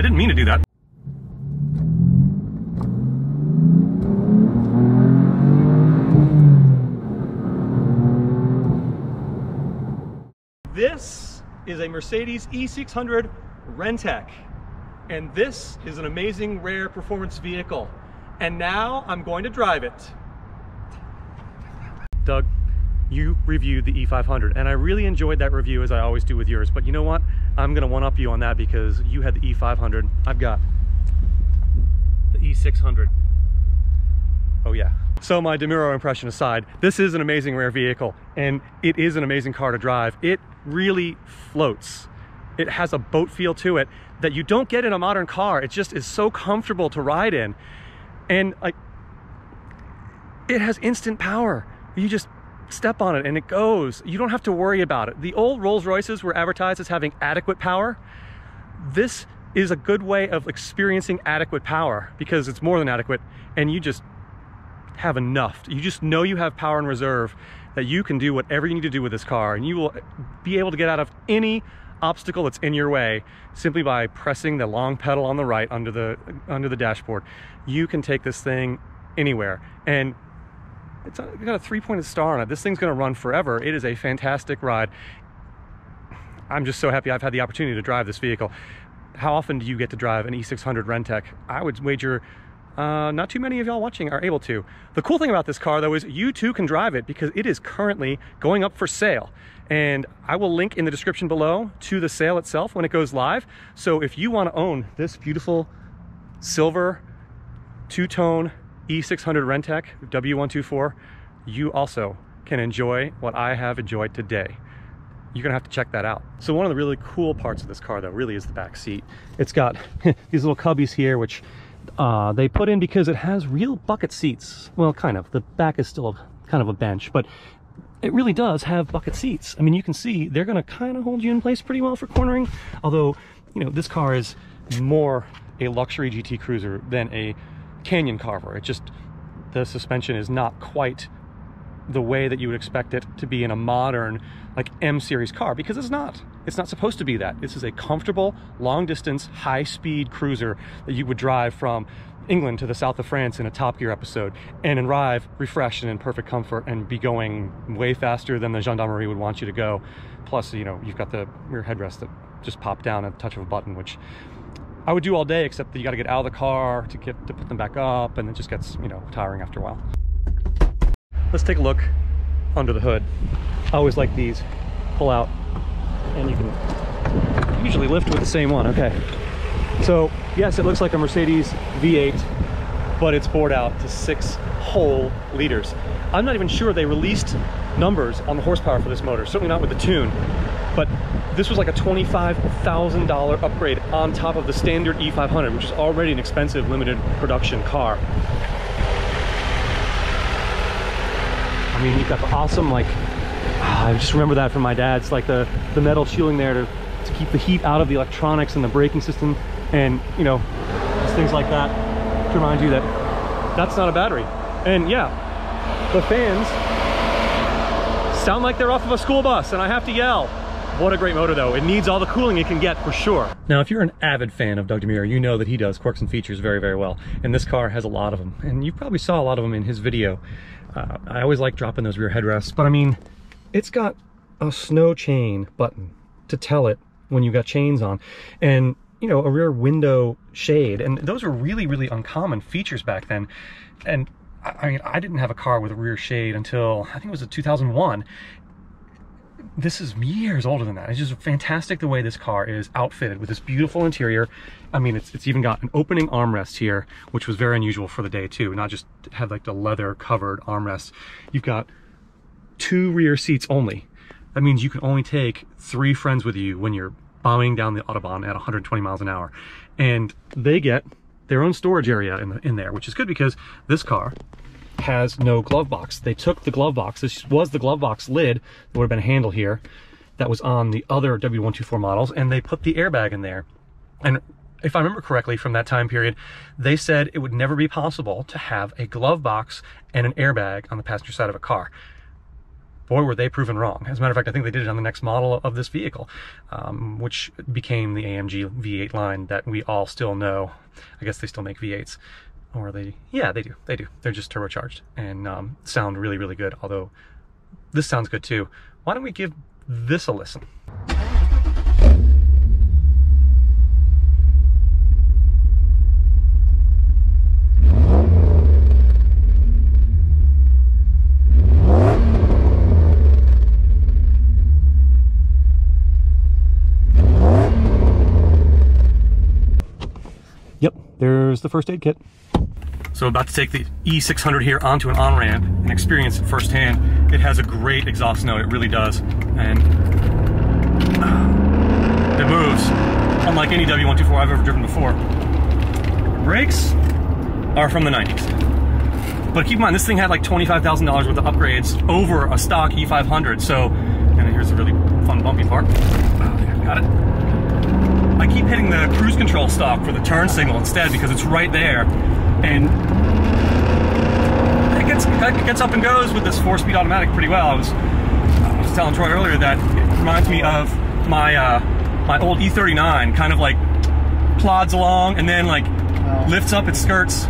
I didn't mean to do that. This is a Mercedes E600 Renntech, and this is an amazing rare performance vehicle. And now I'm going to drive it. Doug, you reviewed the E500, and I really enjoyed that review, as I always do with yours. But you know what? I'm gonna one-up you on that because you had the E500. I've got the E600. Oh yeah. So my DeMuro impression aside, this is an amazing rare vehicle, and it is an amazing car to drive. It really floats. It has a boat feel to it that you don't get in a modern car. It just is so comfortable to ride in. And like, it has instant power. You just step on it and it goes. You don't have to worry about it. The old Rolls Royces were advertised as having adequate power. This is a good way of experiencing adequate power because it's more than adequate, and you just have enough. You just know you have power in reserve, that you can do whatever you need to do with this car, and you will be able to get out of any obstacle that's in your way simply by pressing the long pedal on the right under the dashboard. You can take this thing anywhere, and it's got a 3-pointed star on it. This thing's going to run forever. It is a fantastic ride. I'm just so happy I've had the opportunity to drive this vehicle. How often do you get to drive an E600 Renntech? I would wager not too many of y'all watching are able to. The cool thing about this car, though, is you too can drive it because it is currently going up for sale. And I will link in the description below to the sale itself when it goes live. So if you want to own this beautiful silver two-tone E600 Renntech W124, you also can enjoy what I have enjoyed today. You're gonna have to check that out. So one of the really cool parts of this car, though, really is the back seat. It's got these little cubbies here, which they put in because it has real bucket seats. Well, kind of. The back is still kind of a bench, but it really does have bucket seats. I mean, you can see they're gonna kind of hold you in place pretty well for cornering. Although, you know, this car is more a luxury GT cruiser than a canyon carver. It just, the suspension is not quite the way that you would expect it to be in a modern like M series car, because it's not supposed to be that. This is a comfortable long distance high speed cruiser that you would drive from England to the south of France in a Top Gear episode and arrive refreshed and in perfect comfort and be going way faster than the gendarmerie would want you to go. Plus, you know, you've got the rear headrest that just pop down at the touch of a button, which I would do all day, except that you got to get out of the car to put them back up, and it just gets, you know, tiring after a while. Let's take a look under the hood. I always like these. Pull out, and you can usually lift with the same one. Okay. So yes, it looks like a Mercedes V8, but it's bored out to 6 whole liters. I'm not even sure they released numbers on the horsepower for this motor. Certainly not with the tune. But this was like a $25,000 upgrade on top of the standard E500, which is already an expensive limited production car. I mean, you've got the awesome, like, I just remember that from my dad's, like the metal shielding there to keep the heat out of the electronics and the braking system, and, you know, things like that to remind you that that's not a battery. And yeah, the fans sound like they're off of a school bus, and I have to yell. What a great motor, though. It needs all the cooling it can get, for sure. Now, if you're an avid fan of Doug DeMuro, you know that he does quirks and features very, very well. And this car has a lot of them. And you probably saw a lot of them in his video. I always like dropping those rear headrests. But I mean, it's got a snow chain button to tell it when you got chains on. And, you know, a rear window shade. And those were really, really uncommon features back then. And I mean, I didn't have a car with a rear shade until, I think it was 2001. This is years older than that. It's just fantastic the way this car is outfitted with this beautiful interior. I mean, it's even got an opening armrest here, which was very unusual for the day too. Not just have like the leather covered armrest. You've got 2 rear seats only. That means you can only take 3 friends with you when you're bombing down the Autobahn at 120 miles an hour. And they get their own storage area in there, which is good because this car has no glove box. They took the glove box. This was the glove box lid. There would have been a handle here that was on the other W124 models, and they put the airbag in there. And if I remember correctly from that time period, they said it would never be possible to have a glove box and an airbag on the passenger side of a car. boy, were they proven wrong. As a matter of fact, I think they did it on the next model of this vehicle, which became the AMG V8 line that we all still know. I guess they still make V8s. Or they, yeah, they do. They do. They're just turbocharged and sound really, really good. Although this sounds good too. Why don't we give this a listen? Yep, there's the first aid kit. So about to take the E600 here onto an on-ramp and experience it firsthand. It has a great exhaust note, it really does. And it moves, unlike any W124 I've ever driven before. Brakes are from the 90s. But keep in mind, this thing had like $25,000 worth of upgrades over a stock E500. So, and here's a really fun bumpy part. Got it. I keep hitting the cruise control stalk for the turn signal instead because it's right there. And it gets up and goes with this 4-speed automatic pretty well. I was telling Troy earlier that it reminds me of my my old E39, kind of like plods along and then like lifts up its skirts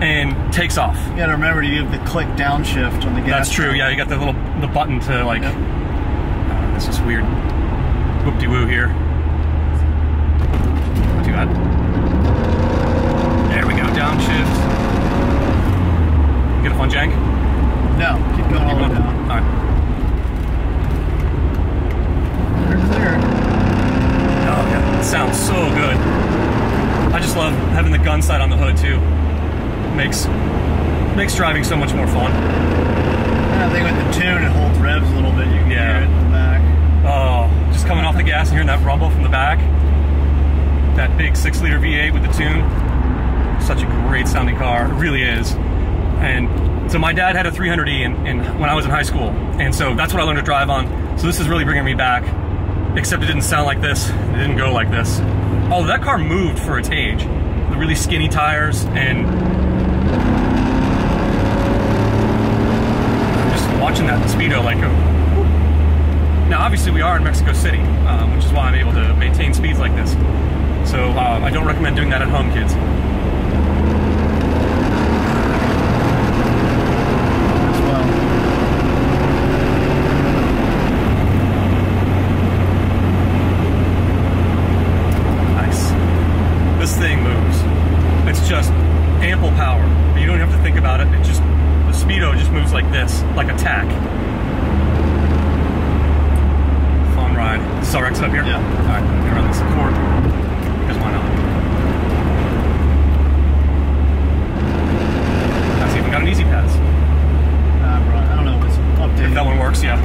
and takes off. You gotta remember to give the click downshift on the gas. That's true. Yeah, you got the button to like. Yep. This is weird. Whoop-de-woo here. Not too bad. There we go. Downshift. Get a fun jank? No. Keep going all the way down. All right. Clear. Oh yeah, it sounds so good. I just love having the gun sight on the hood too. Makes driving so much more fun. I think with the tune it holds revs a little bit. You can hear it in the back. Oh, just coming off the gas and hearing that rumble from the back. That big 6-liter V8 with the tune. Such a great sounding car, it really is. And so my dad had a 300E when I was in high school, and so that's what I learned to drive on. So this is really bringing me back, except it didn't sound like this, it didn't go like this. Although that car moved for its age. The really skinny tires, and I'm just watching that speedo like go. Now obviously we are in Mexico City, which is why I'm able to maintain speeds like this. So I don't recommend doing that at home, kids. Thing moves. It's just ample power. You don't have to think about it. It just, the speedo just moves like this, like a tack. Fun ride. This is our exit up here? Yeah. Alright, I'm gonna run this court. Because why not? Let's see if we got an easy pass. Bro, I don't know if it's updated. If that one works, yeah.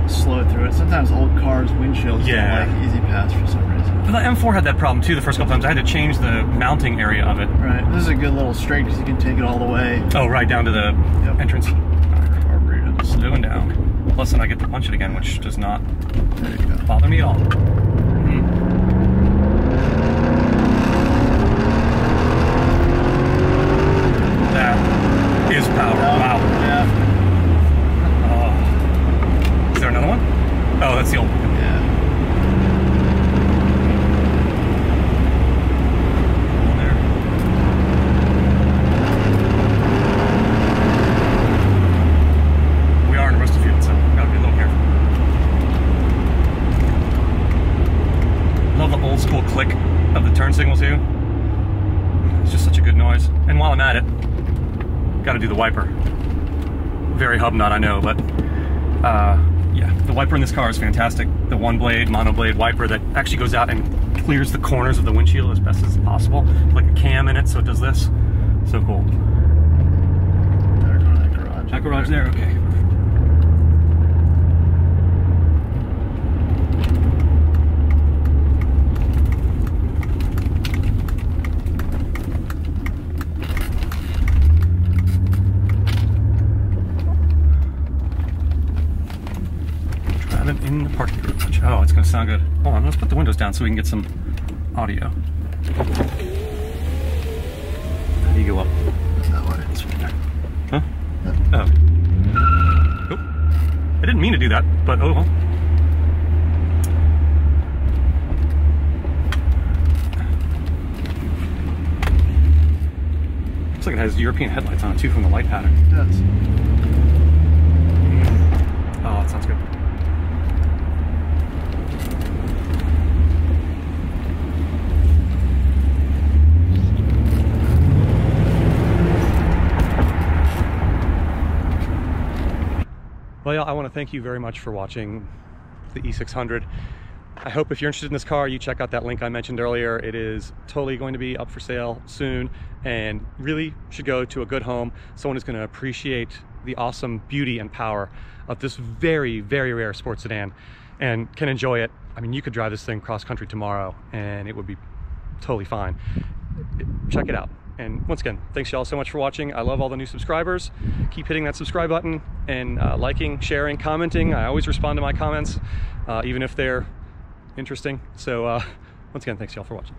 Slow through it. Sometimes old cars' windshields don't like easy pass for some reason. But the M4 had that problem too the first couple times. I had to change the mounting area of it. Right. This is a good little straight because you can take it all the way. Oh, right down to the entrance. Carburetor. Slowing down. Plus, then I get to punch it again, which does not bother me at all. That is power. Wow. Yeah. Is there another one? Oh, that's the old one. Yeah. There. We are in a rusted field, so gotta be a little careful. Love the old school click of the turn signal too. It's just such a good noise. And while I'm at it, gotta do the wiper. Very hub nut, I know, but yeah, the wiper in this car is fantastic. The one blade, mono blade wiper that actually goes out and clears the corners of the windshield as best as possible. Like a cam in it, so it does this. So cool. There, go to that garage. That garage there, okay. In the parking garage. Oh, it's gonna sound good. Hold on, let's put the windows down so we can get some audio. How do you go up? That way. It's right there. Huh? Yeah. Oh. Oh. I didn't mean to do that, but oh well. Looks like it has European headlights on it too from the light pattern. It does. Oh, that sounds good. Well, yeah, I want to thank you very much for watching the E600. I hope if you're interested in this car, you check out that link I mentioned earlier. It is totally going to be up for sale soon and really should go to a good home. Someone who's going to appreciate the awesome beauty and power of this very, very rare sports sedan and can enjoy it. I mean, you could drive this thing cross country tomorrow and it would be totally fine. Check it out. And once again, thanks y'all so much for watching. I love all the new subscribers. Keep hitting that subscribe button and liking, sharing, commenting. I always respond to my comments, even if they're interesting. So once again, thanks y'all for watching.